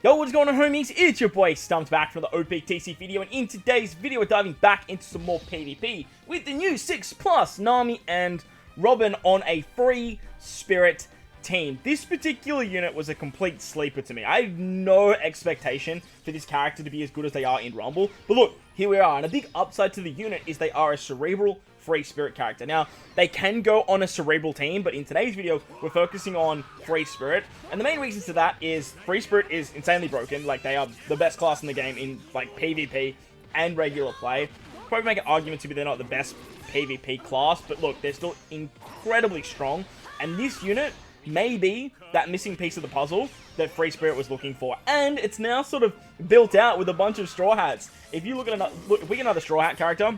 Yo, what's going on, homies? It's your boy Stumped back from the OPTC video, and in today's video we're diving back into some more PvP with the new 6+ Nami and Robin on a free spirit team. This particular unit was a complete sleeper to me. I had no expectation for this character to be as good as they are in Rumble, but look, here we are, and a big upside to the unit is they are a cerebral free spirit character. Now, they can go on a cerebral team, but in today's video, we're focusing on free spirit, and the main reason to that is free spirit is insanely broken. Like, they are the best class in the game in, like, PvP and regular play. Probably make an argument to be they're not the best PvP class, but look, they're still incredibly strong, and this unit may be that missing piece of the puzzle that Free Spirit was looking for, and it's now sort of built out with a bunch of Straw Hats. If you look at if we get another Straw Hat character,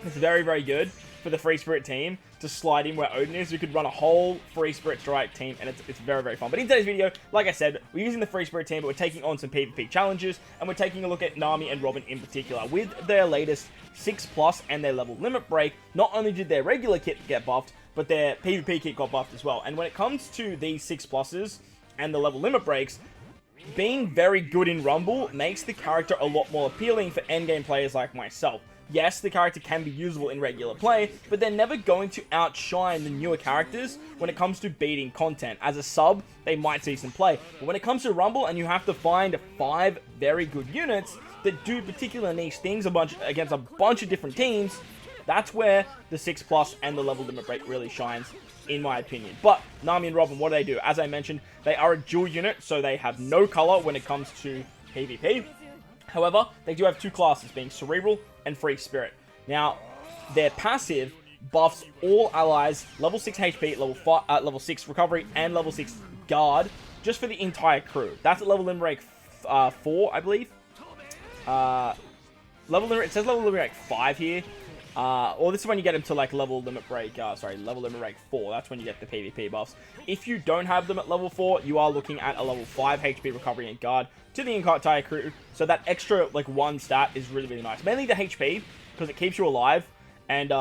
it's very, very good for the Free Spirit team to slide in where Odin is. You could run a whole Free Spirit Straw Hat team, and it's very, very fun. But in today's video, like I said, we're using the Free Spirit team, but we're taking on some PvP challenges, and we're taking a look at Nami and Robin in particular. With their latest 6+ and their level limit break, not only did their regular kit get buffed, but their PvP kit got buffed as well. And when it comes to these 6+s and the level limit breaks, being very good in Rumble makes the character a lot more appealing for endgame players like myself. Yes, the character can be usable in regular play, but they're never going to outshine the newer characters when it comes to beating content. As a sub, they might see some play. But when it comes to Rumble and you have to find 5 very good units that do particular niche things against a bunch of different teams, that's where the 6+ and the level limit break really shines, in my opinion. But Nami and Robin, what do? As I mentioned, they are a dual unit, so they have no color when it comes to PvP. However, they do have 2 classes, being Cerebral and Free Spirit. Now, their passive buffs all allies level 6 HP, level 6 Recovery, and level 6 Guard, just for the entire crew. That's at level limit break 4, I believe. It says level limit break 5 here. Or this is when you get them to like level limit break 4. That's when you get the PvP buffs. If you don't have them at level 4, you are looking at a level 5 HP Recovery and Guard to the entire crew. So that extra like 1 stat is really, really nice. Mainly the HP, because it keeps you alive, and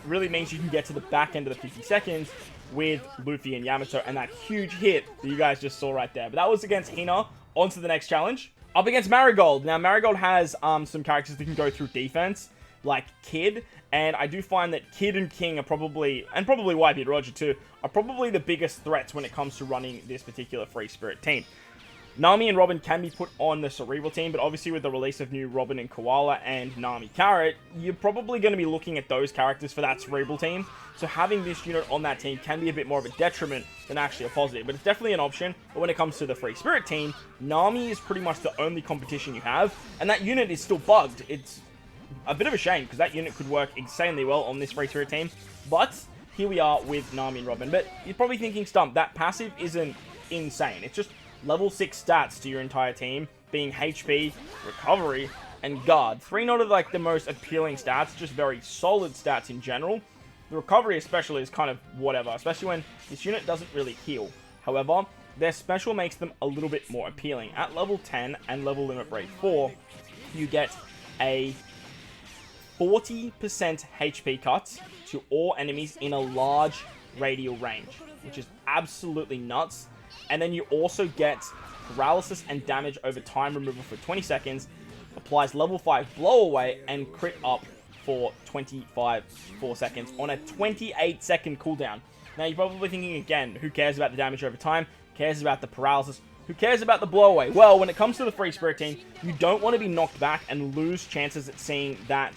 really means you can get to the back end of the 50 seconds with Luffy and Yamato, and that huge hit that you guys just saw right there. But that was against Hina. On to the next challenge. Up against Marigold. Now, Marigold has some characters that can go through defense, like Kid, and I do find that Kid and King are probably Whitebeard Roger too, are probably the biggest threats when it comes to running this particular Free Spirit team. Nami and Robin can be put on the Cerebral team, but obviously with the release of new Robin and Koala and Nami Carrot, you're probably going to be looking at those characters for that Cerebral team, so having this unit on that team can be a bit more of a detriment than actually a positive, but it's definitely an option. But when it comes to the Free Spirit team, Nami is pretty much the only competition you have, and that unit is still bugged. It's a bit of a shame, because that unit could work insanely well on this Free Spirit team, but here we are with Nami and Robin. But you're probably thinking, Stump, that passive isn't insane. It's just level 6 stats to your entire team, being HP, Recovery, and Guard. 3 not of like the most appealing stats, just very solid stats in general. The Recovery especially is kind of whatever, especially when this unit doesn't really heal. However, their special makes them a little bit more appealing. At level 10 and level limit break 4, you get a 40% HP cut to all enemies in a large radial range, which is absolutely nuts. And then you also get paralysis and damage over time removal for 20 seconds, applies level 5 blow away, and crit up for 4 seconds on a 28-second cooldown. Now you're probably thinking again, who cares about the damage over time? Who cares about the paralysis? Who cares about the blow away? Well, when it comes to the Free Spirit team, you don't want to be knocked back and lose chances at seeing that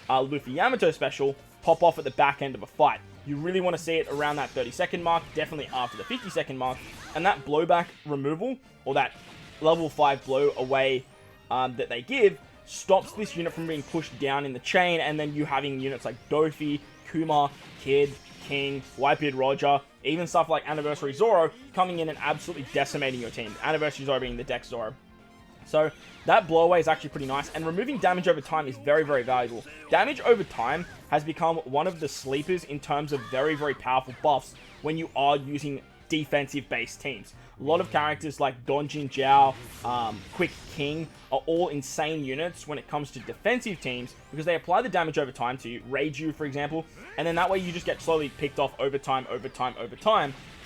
Luffy Yamato special pop off at the back end of a fight. You really want to see it around that 30-second mark, definitely after the 50-second mark, and that blowback removal, or that level 5 blow away that they give, stops this unit from being pushed down in the chain, and then you having units like Dofi, Kuma, Kid, King, Whitebeard Roger, even stuff like Anniversary Zoro coming in and absolutely decimating your team. Anniversary Zoro being the Dex Zoro. So that blow away is actually pretty nice, and removing damage over time is very, very valuable. Damage over time has become one of the sleepers in terms of very, very powerful buffs when you are using defensive-based teams. A lot of characters like Donjin Jiao, Quick King are all insane units when it comes to defensive teams, because they apply the damage over time to you, Reiju for example, and then that way you just get slowly picked off over time.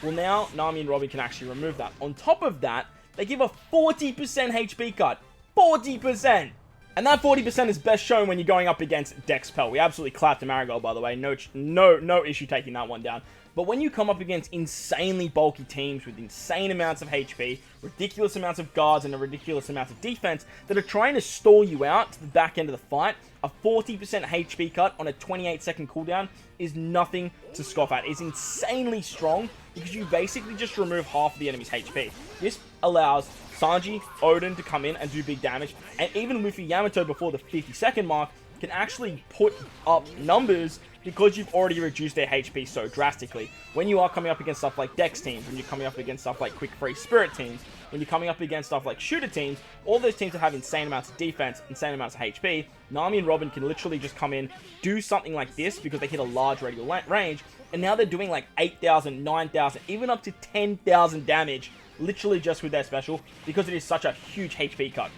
Well, now Nami and Robin can actually remove that. On top of that, they give a 40% HP cut. 40%! And that 40% is best shown when you're going up against Dexpel. We absolutely clapped Marigold, by the way. No issue taking that one down. But when you come up against insanely bulky teams with insane amounts of HP, ridiculous amounts of guards, and a ridiculous amount of defense that are trying to stall you out to the back end of the fight, a 40% HP cut on a 28-second cooldown is nothing to scoff at. It's insanely strong because you basically just remove half of the enemy's HP. This allows Sanji, Odin to come in and do big damage, and even Luffy Yamato before the 50-second mark can actually put up numbers because you've already reduced their HP so drastically. When you are coming up against stuff like Dex teams, when you're coming up against stuff like Quick Free Spirit teams, when you're coming up against stuff like Shooter teams, all those teams that have insane amounts of defense, insane amounts of HP, Nami and Robin can literally just come in, do something like this because they hit a large radial range, and now they're doing like 8,000, 9,000, even up to 10,000 damage, literally just with their special, because it is such a huge HP cut.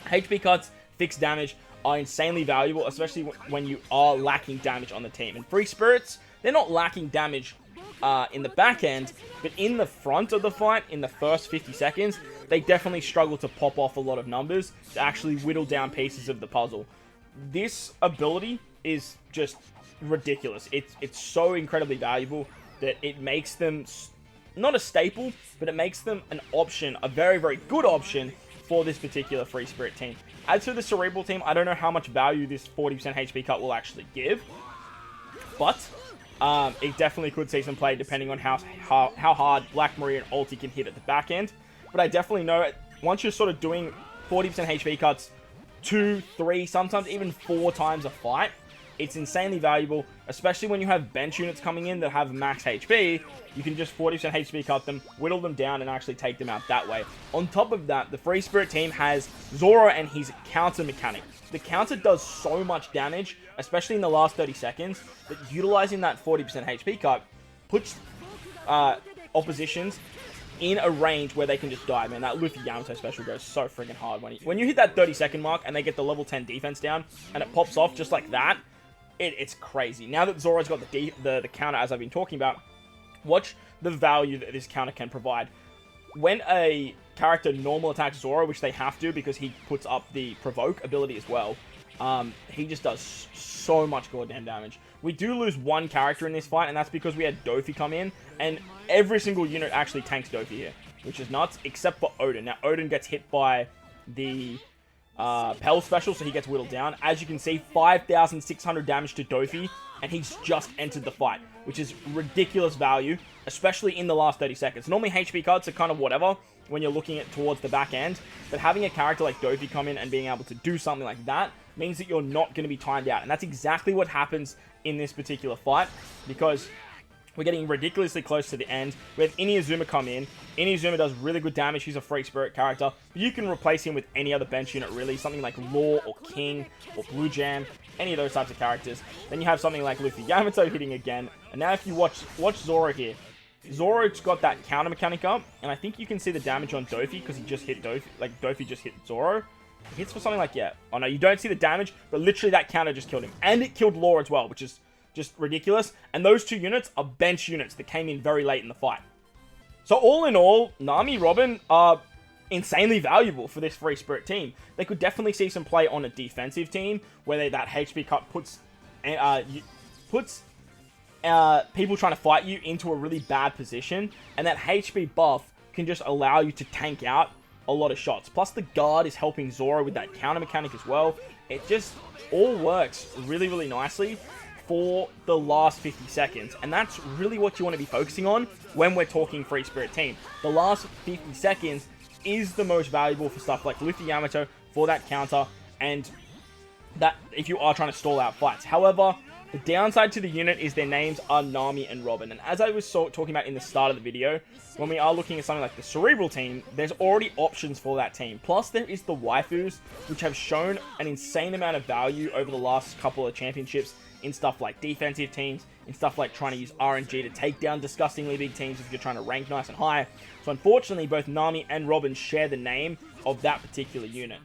HP cuts, fixed damage, are insanely valuable, especially when you are lacking damage on the team. And Free Spirits, they're not lacking damage in the back end, but in the front of the fight, in the first 50 seconds, they definitely struggle to pop off a lot of numbers to actually whittle down pieces of the puzzle. This ability is just ridiculous. It's so incredibly valuable that it makes them not a staple, but it makes them an option, a very, very good option for this particular Free Spirit team. As for the Cerebral team, I don't know how much value this 40% HP cut will actually give, but it definitely could see some play depending on how hard Black Maria and Ulti can hit at the back end. But I definitely know once you're sort of doing 40% HP cuts 2, 3, sometimes even 4 times a fight, it's insanely valuable, especially when you have bench units coming in that have max HP. You can just 40% HP cut them, whittle them down, and actually take them out that way. On top of that, the Free Spirit team has Zoro and his counter mechanic. The counter does so much damage, especially in the last 30 seconds, that utilizing that 40% HP cut puts oppositions in a range where they can just die. Man, that Luffy Yamato special goes so freaking hard. When you hit that 30-second mark and they get the level 10 defense down, and it pops off just like that, it's crazy. Now that Zoro's got the counter, as I've been talking about, watch the value that this counter can provide. When a character normal attacks Zoro, which they have to because he puts up the provoke ability as well, he just does so much goddamn damage. We do lose one character in this fight, and that's because we had Dofi come in, and every single unit actually tanks Dofi here, which is nuts, except for Odin. Now, Odin gets hit by the Pell special, so he gets whittled down. As you can see, 5,600 damage to Dofi, and he's just entered the fight, which is ridiculous value, especially in the last 30 seconds. Normally, HP cuts are kind of whatever when you're looking at towards the back end, but having a character like Dofi come in and being able to do something like that means that you're not going to be timed out, and that's exactly what happens in this particular fight, because we're getting ridiculously close to the end. We have Inuyasuma come in. Inuyasuma does really good damage. He's a Free Spirit character. You can replace him with any other bench unit, really. Something like Law or King or Blue Jam. Any of those types of characters. Then you have something like Luffy Yamato hitting again. And now if you watch Zoro here. Zoro's got that counter mechanic up. And I think you can see the damage on Dofi because he just hit Dofi. Like, Dofi just hit Zoro. It hits for something like, yeah. Oh, no, you don't see the damage. But literally that counter just killed him. And it killed Law as well, which is just ridiculous. And those two units are bench units that came in very late in the fight. So all in all, Nami, Robin are insanely valuable for this Free Spirit team. They could definitely see some play on a defensive team where that HP cut puts people trying to fight you into a really bad position, and that HP buff can just allow you to tank out a lot of shots. Plus the guard is helping Zoro with that counter mechanic as well. It just all works really, really nicely for the last 50 seconds. And that's really what you want to be focusing on when we're talking Free Spirit team. The last 50 seconds is the most valuable for stuff like Luffy Yamato for that counter, and that if you are trying to stall out fights. However, the downside to the unit is their names are Nami and Robin. And as I was talking about in the start of the video, when we are looking at something like the Cerebral team, there's already options for that team. Plus, there is the waifus, which have shown an insane amount of value over the last couple of championships in stuff like defensive teams, in stuff like trying to use RNG to take down disgustingly big teams if you're trying to rank nice and high. So unfortunately, both Nami and Robin share the name of that particular unit.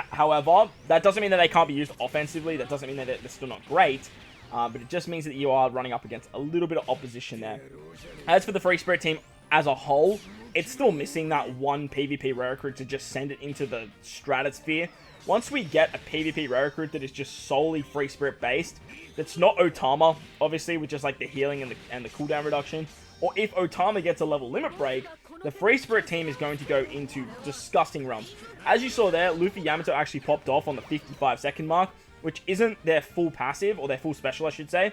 However, that doesn't mean that they can't be used offensively. That doesn't mean that they're still not great. But it just means that you are running up against a little bit of opposition there. As for the Free Spirit team as a whole, it's still missing that one PvP rare recruit to just send it into the stratosphere. Once we get a PvP rare recruit that is just solely Free Spirit based, that's not Otama, obviously, with just like the healing and the cooldown reduction, or if Otama gets a level limit break, the Free Spirit team is going to go into disgusting realms. As you saw there, Luffy Yamato actually popped off on the 55-second mark, which isn't their full passive, or their full special, I should say.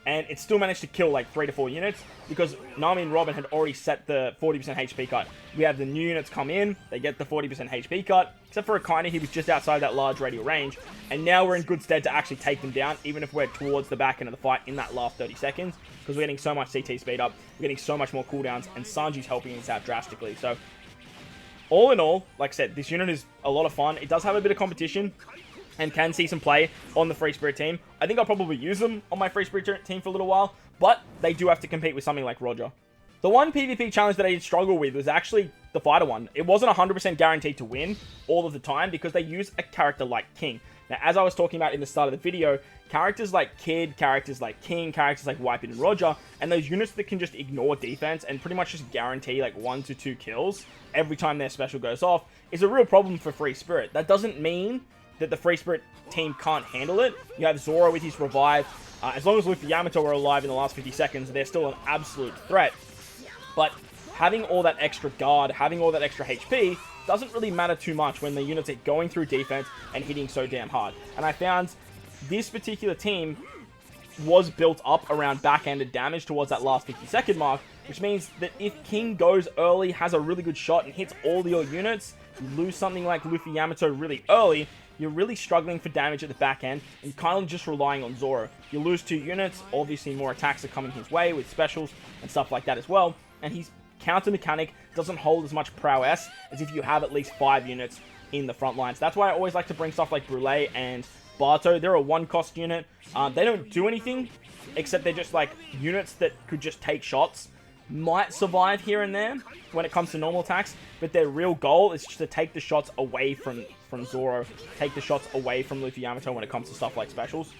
And it still managed to kill like 3 to 4 units because Nami and Robin had already set the 40% HP cut. We have the new units come in, they get the 40% HP cut, except for Akainu, he was just outside that large radial range. And now we're in good stead to actually take them down, even if we're towards the back end of the fight in that last 30 seconds, because we're getting so much CT speed up, we're getting so much more cooldowns, and Sanji's helping us out drastically. So, all in all, like I said, this unit is a lot of fun. It does have a bit of competition, and can see some play on the Free Spirit team. I think I'll probably use them on my Free Spirit team for a little while, but they do have to compete with something like Roger. The one PvP challenge that I did struggle with was actually the fighter one. It wasn't 100% guaranteed to win all of the time because they use a character like King. Now, as I was talking about in the start of the video, characters like Kid, characters like King, characters like Whitebeard and Roger, and those units that can just ignore defense and pretty much just guarantee like 1 to 2 kills every time their special goes off is a real problem for Free Spirit. That doesn't mean that the Free Spirit team can't handle it. You have Zoro with his revive. As long as Luffy Yamato are alive in the last 50 seconds, they're still an absolute threat. But having all that extra guard, having all that extra HP, doesn't really matter too much when the units are going through defense and hitting so damn hard. And I found this particular team was built up around back-ended damage towards that last 50-second mark, which means that if King goes early, has a really good shot, and hits all your units, you lose something like Luffy Yamato really early, you're really struggling for damage at the back end, and kind of just relying on Zoro. You lose 2 units, obviously more attacks are coming his way with specials and stuff like that as well, and his counter mechanic doesn't hold as much prowess as if you have at least 5 units in the front lines. That's why I always like to bring stuff like Brule and Barto. They're a 1-cost unit. They don't do anything, except they're just like units that could just take shots. Might survive here and there when it comes to normal attacks, but their real goal is just to take the shots away from Zoro, take the shots away from Luffy Yamato when it comes to stuff like specials,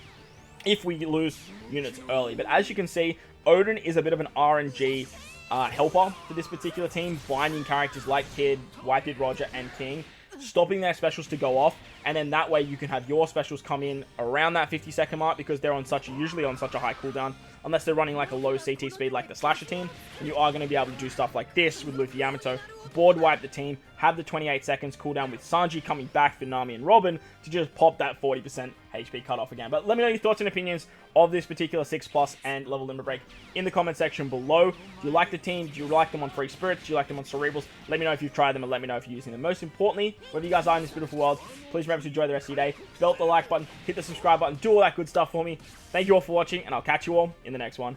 if we lose units early. But as you can see, Odin is a bit of an RNG helper for this particular team, binding characters like Kid, Whitebeard Roger, and King, stopping their specials to go off, and then that way you can have your specials come in around that 50-second mark because they're usually on such a high cooldown, unless they're running like a low CT speed like the Slasher team, and you are going to be able to do stuff like this with Luffy Yamato, board wipe the team, have the 28 seconds cooldown with Sanji coming back for Nami and Robin to just pop that 40% HP cutoff again. But let me know your thoughts and opinions of this particular 6+ and level limit break in the comment section below. Do you like the team? Do you like them on Free Spirits? Do you like them on Cerebrals? Let me know if you've tried them, and let me know if you're using them. Most importantly, wherever you guys are in this beautiful world, please remember to enjoy the rest of your day. Belt the like button, hit the subscribe button, do all that good stuff for me. Thank you all for watching, and I'll catch you all in the next one.